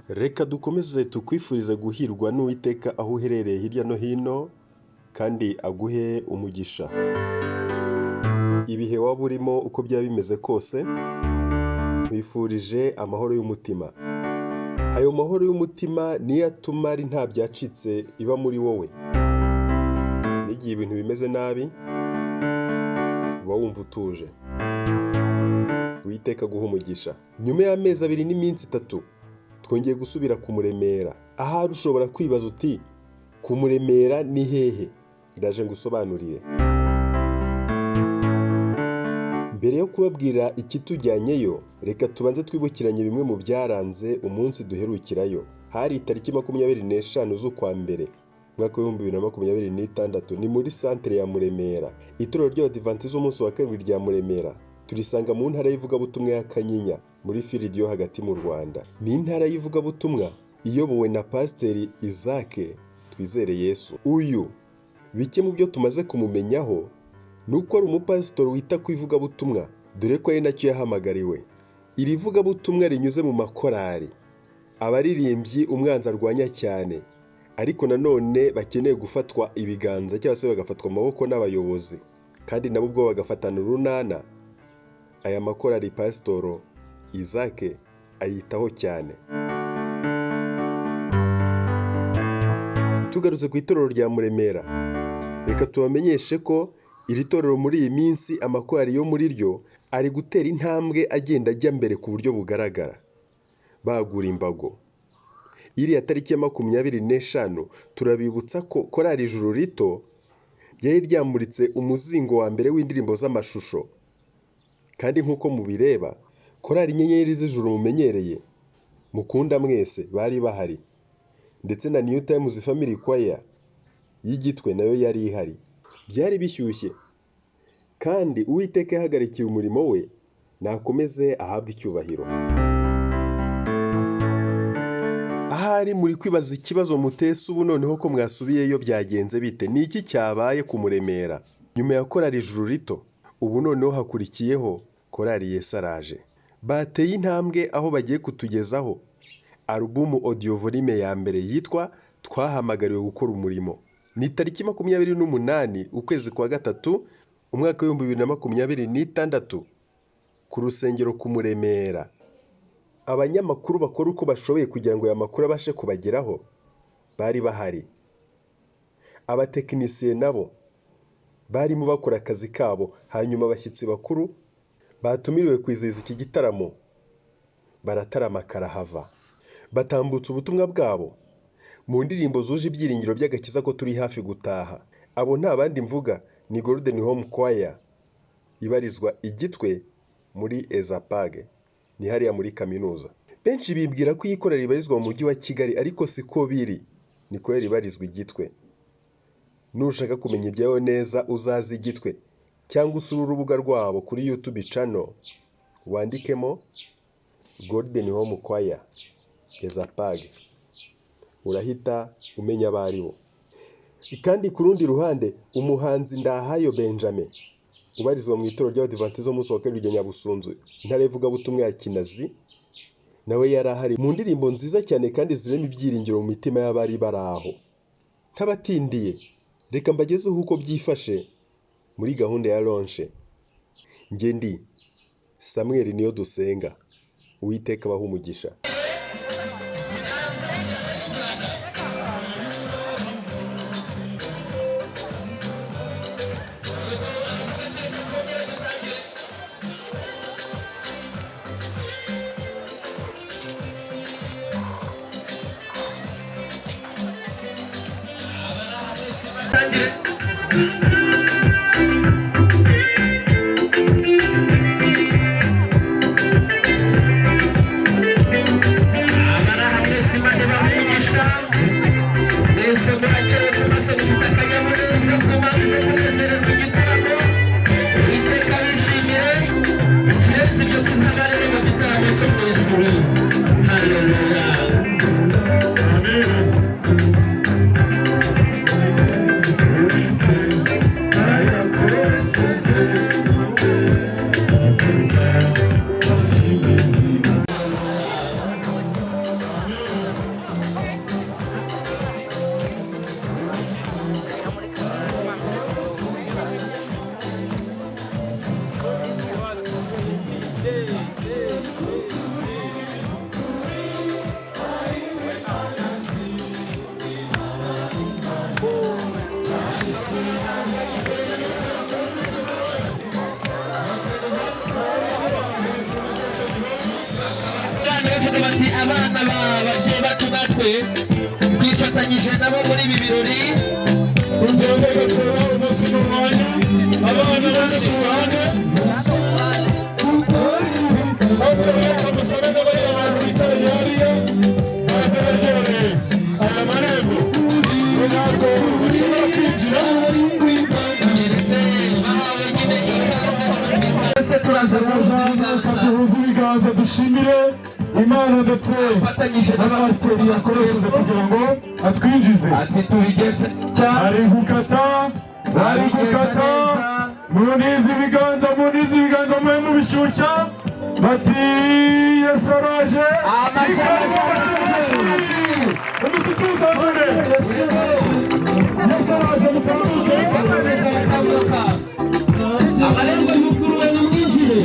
Reka dukomeze tukwifurize guhirwa n'Uwiteka aho uherereye hirya no hino kandi aguhe umugisha. Ibihe waba urimo uko byaba bimeze kose, nkwifurije amahoro y'umutima. Ayo mahoro y'umutima niyo atuma ari nta byacitse iba muri wowe. N'igihe ibintu bimeze nabi, uba wumva utuje. Uwiteka aguhe umugisha. Nyuma y'amezi 2 n'iminsi 3, twongeye gusubira kumuremera. Ahari ushobora kwibaza uti, kumuremera ni hehe? Ndaje ngusobanurire. Mbere yo kubabwira ikitujyanyeyo, reka tubanze twibukiranye bimwe mu byaranze umunsi duherukirayo. Hari itariki 25 z'ukwa mbere, mwaka wa 2026, ni muri santere ya Muremera. Itorero ry'Abadivantisiti z'umunsi wa kabiri rya Muremera turisanga mu ntara y'ivugabutumwa ya Kanyinya muri Firidi yo hagati mu Rwanda. Ni intara y'ivugabutumwa iyobowe na Pasiteri Isaac Twizere Yesu. Uyu bike mu byo tumaze kumumenyaho nuko ari umupasitori wita ku ivugabutumwa, dore ko ari nacyo yahamagariwe. Iri vugabutumwa rinyuze mu makorari, abaririmbyi umwanzi arwanya cyane, ariko nanone bakeneye gufatwa ibiganza cyangwa se bagafatwa amaboko n'abayobozi, kandi nabo ubwo bagafatana urunana. Aya makorari Pasitoro Isaac ayitaho cyane. Tugarutse ku itorero rya Muremera, reka tubamenyeshe ko iri torero muri iyi minsi amakorari yo muri ryo ari gutera intambwe agenda ajya mbere ku buryo bugaragara. Bagura imbago. Iriya tariki ya 25 turabibutsa ko korari Ijuru Rito ryari ryamuritse umuzingo wa mbere w'indirimbo z'amashusho. Kandi nk'uko mubireba, korari Inyenyeri z'Ijuru mumenyereye, mukunda mwese, bari bahari. Ndetse na New Times Family Choir y'Igitwe nayo yari ihari. Byari bishyushye. Kandi Uwiteka yahagarikiye umurimo we, nakomeze ahabwe icyubahiro. Ahari muri kwibaza ikibazo mutese ubu noneho ko mwasubiyeyo byagenze bite? Ni iki cyabaye ku Muremera? Nyuma ya korari Ijuru Rito, ubu noneho hakurikiyeho korari Yesu Araje. Bateye intambwe aho bagiye kutugezaho alubumu audio volume ya mbere yitwa Twahamagariwe gukora umurimo. Ni tariki 28 ukwezi kwa gatatu, umwaka wa 2026, ku rusengero ku Muremera. Abanyamakuru bakora uko bashoboye kugira ngo aya makuru abashe kubageraho bari bahari. Abatekinisiye nabo barimo bakora akazi kabo. Hanyuma abashyitsi bakuru batumiriwe kwizihiza iki gitaramo baratarama karahava, batambutsa ubutumwa bwabo mu ndirimbo zuje ibyiringiro by'agakiza ko turi hafi gutaha. Abo nta bandi mvuga, ni Golden Home Choir ibarizwa Igitwe muri Ezapage, ni hariya muri kaminuza. Benshi bibwira ko iyi korari ibarizwa mu mujyi wa Kigali, ariko siko biri. Ni korari ibarizwa Igitwe. Nushaka kumenya ibyayo neza, uzaze Igitwe cyangwa usura urubuga rwabo kuri YouTube channel, wandikemo Golden Home Choir Ezapage, urahita umenya abaribo. Kandi ku rundi ruhande, umuhanzi Ndahayo Benjamin ubarizwa mu itorero ry'Abadivantisiti z'umunsi wa kabiri rya Nyabusunzu, intara y'ivugabutumwa ya Kinazi, nawe yari ahari mu ndirimbo nziza cyane kandi zirema ibyiringiro mu mitima y'abari bari aho. Ntabatindiye, reka mbagezeho uko byifashe muri gahunda ya launch. Nge ndi Samuel Niyodusenga. Uwiteka abahe umugisha. Hallelujah. bwana bavuga bati abana b'ababyeyi bacu natwe twifatanyije nabo muri ibi birori kugira ngo gatora umunsi n'umwanya abana baje ku ruhande bose bakamusana n'abari abantu bicaranye hariya maze baryohereye aya marembo ntabwo bashobora kwinjira keretse bahawe nyine ikaze twese turaza kuhuza ibiganza dushimire Imana ndetse n'abasiteri yakoresheje kugira ngo atwinjize ati tubigeze cyane ari gukata munize ibiganza mwe mubishyushya bati Yesu araje umusikiza mbere Yesu araje mutambuke amarembo y'ukuru we n'umwinjire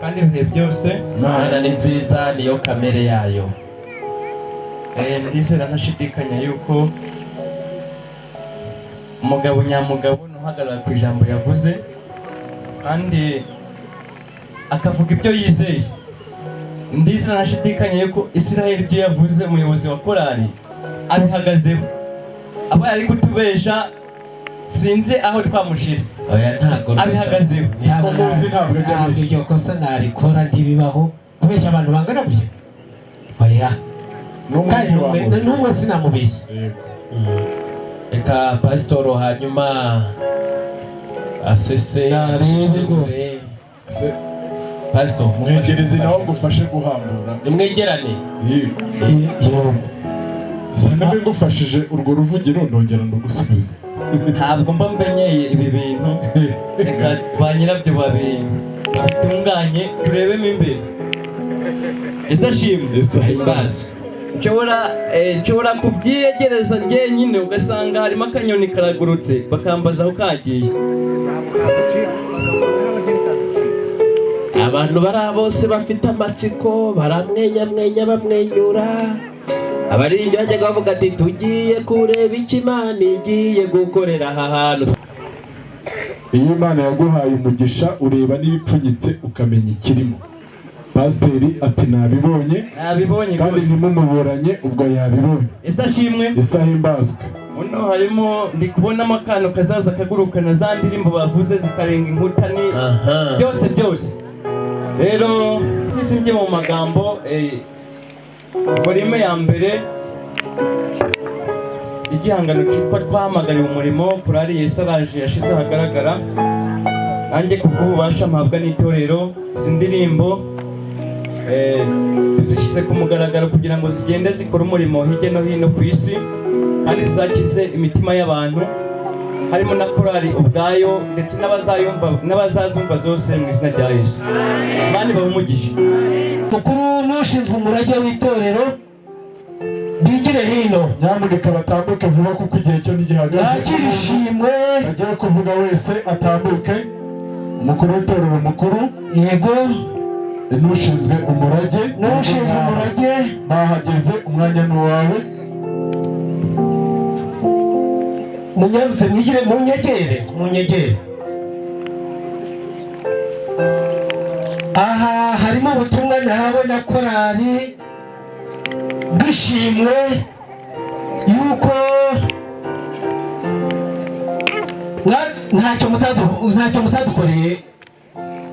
kandi ibihe byose Imana ni nziza niyo kamere yayo. Ndizera ntashidikanya yuko umugabo nyamugabo nuhagarara ku ijambo yavuze kandi akavuga ibyo yizeye. Ndizera ntashidikanya yuko Israel ibyo yavuze umuyobozi wa korali abihagazeho. Aba yari kutubesha sinzi aho twamushira. Oya ntago abihagazeho. Ntabwo iryo kosa narikora ntibibaho kubeshya abantu bangana gutya. Oya n'umwe sinamubiye. Reka pasitoro hanyuma asese pasitoro mwegereze nawe ngufashe guhambura. Nimwegerane. Sanabe ngufashije urwo ruvugiro ndongera ndagusubiza. Ntabwo mba mbenyeye ibi bintu. Reka ba nyirabyo babitunganye turebemo imbere. Ese ashimwe. Nshobora kubyiyegereza njyenyine ugasanga harimo akanyoni karagurutse bakambaza aho kagiye. Abantu bari bose bafite amatsiko baramwenya bamwenyura. Abaririmbyi bajyaga bavuga ati tugiye kureba icyo Imana igiye gukorera aha hantu. Iyo Imana yaguhaye umugisha ureba n'ibipfunyitse ukamenya ikirimo. Pasiteri ati nabibonye kandi nimumuburanye ubwo yabibonye. Ese ashimwe. Ese ahimbazwe. Uno harimo ndi kubonamo akantu kazaza kagurukana za ndirimbo bavuze zikarenga inkuta ni byose. Rero sinjye mu magambo volume ya mbere igihangano cyitwa twahamagariwe umurimo korali Yesu araje yashize ahagaragara. Nanjye kubw'ububasha mpabwa n'itorero izi ndirimbo tuzishyize ku mugaragaro kugira ngo zigende zikora umurimo hirya no hino ku isi kandi zizakize imitima y'abantu harimo na korali ubwayo ndetse n'abazazumva zose mu izina rya Yesu. Imana ibahe umugisha. Mukuru n'ushinzwe umurage w'itorero bigire hino. Nyamuneka batambuke vuba kuko igihe cyo ntigihagaze. Yakira ishimwe. Agiye kuvuga wese atambuke. Umukuru w'itorero mukuru. Yego. N'ushinzwe umurage. N'ushinzwe umurage. Bahageze, umwanya ni uwawe. Munyarutse mwigire munyegere. Aha harimo ubutumwa nawe na korali dushimwe yuko ntacyo mutadukoreye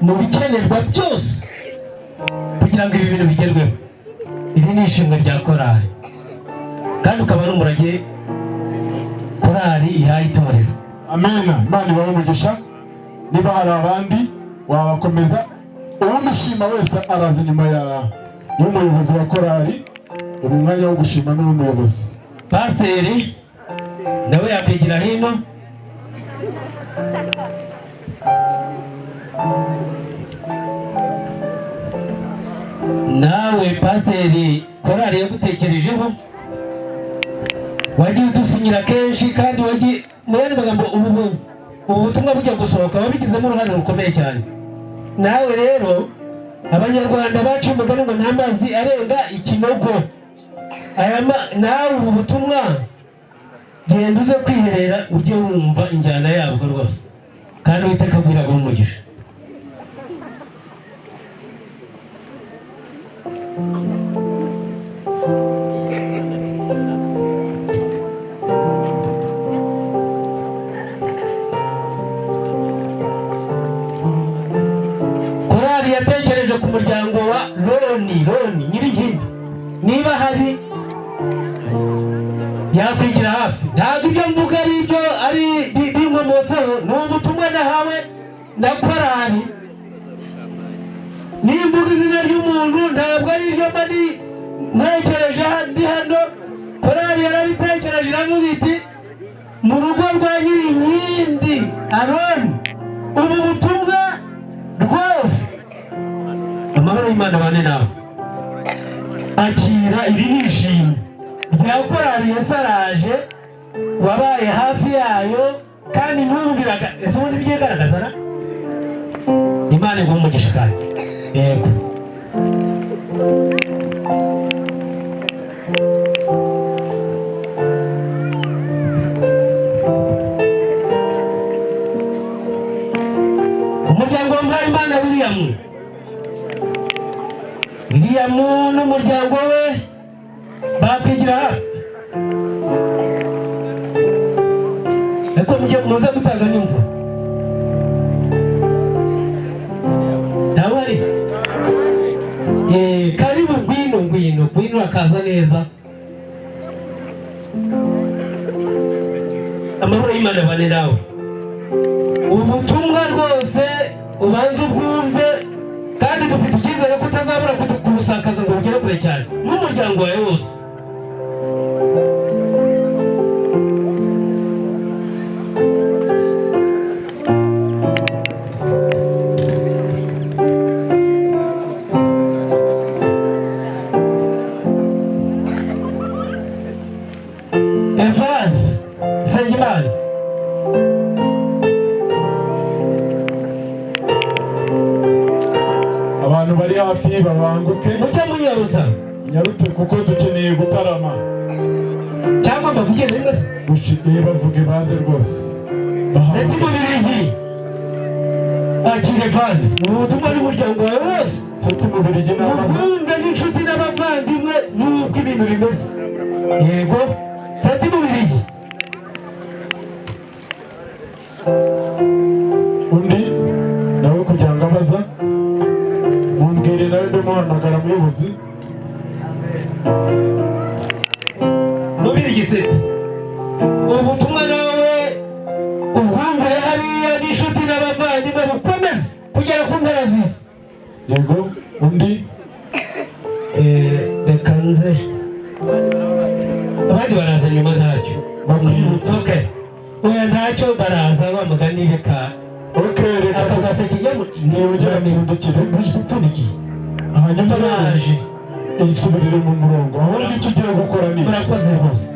mu bikenerwa byose kugira ngo ibi bintu bigerweho. Iri ni ishimwe rya korali kandi ukaba n'umurage korali ihaye itorero. Amena. Imana ibahe umugisha. Niba hari abandi wabakomeza, uwumushima wese araza inyuma y'umuyobozi wa korali. Ubu mwanya wo gushima n'umuyobozi. Pasiteri nawe yakwigira hino. Nawe pasiteri korali yagutekerejeho, wagiye udusinyira kenshi kandi wagiye mu yandi magambo ubu butumwa bujya gusohoka wabigizemo uruhare rukomeye cyane. Nawe rero abanyarwanda bacu umugani ngo nta mazi arenga ikinogo. Nawe ubu butumwa genda uze kwiherera ujye wumva injyana yabwo rwose kandi Uwiteka agwiraga umugisha. Korali yatekereje ku muryango wa Roni Nyirinkindi. Niba hari yakwigira hafi. Ntabwo ibyo mvuga ari ibyo ari binkomotseho, ni ubutumwa nahawe na korali. Nimvuga izina ry'umuntu ntabwo ari iryo mba ntekereje ndi hano. Korali yarabitekereje iravuga iti mu rugo rwa Nyirinkindi Aroni ubu butumwa rwose. Amahoro y'Imana bane nawe. Akira iri ni ishimwe rya korali yasaraje wabaye hafi yayo kandi ntumbiraga. Ese ubundi byigaragaza na Imana iguha umugisha kandi. Yego. Umuryango wa Mpayimana William n'umuryango we bakwigira hafi. Ariko muze gutanga n'imvura. Ntawe ari? Karibu ngwino akaza neza. Amahoro y'Imana bane nawe. Ubutumwa rwose ubanza ubwumve kandi dufite icyizere ko utazabura kubusakaza ngo ugere kure cyane n'umuryango wawe wose. Evase Nsengimana. Abantu bari hafi babanguke. Mujya munyarutsa. Nyarutse kuko dukeneye gutarama. Cyangwa bavuge rimwe. Bavuge baze rwose. Seti mu Birigi. Akire Evase. Ubutumwa n'umuryango wawe wose. Seti mu Birigi n'amaze. Mukunda n'inshuti n'abavandimwe n'uko ibintu bimeze. Yego. Seti mu Birigi. Undi nawe kugira ngo abaza mumbwire nawe ndamuhamagara muyobozi. Mubirigi Seti. Ubutumwa nawe ubwumvire hariya n'inshuti n'abavandimwe bukomeze kugera ku mpera z'isi. Yego. Undi reka nze abandi baraza nyuma ntacyo bakwibutsa. Okay. oya ntacyo baraza bamugani reka reka aka gaseke ntiyongera mpfundikire mpfundikiye hanyuma naje isubirire mu murongo ahubwo icyo ugiye gukora ni murakoze rwose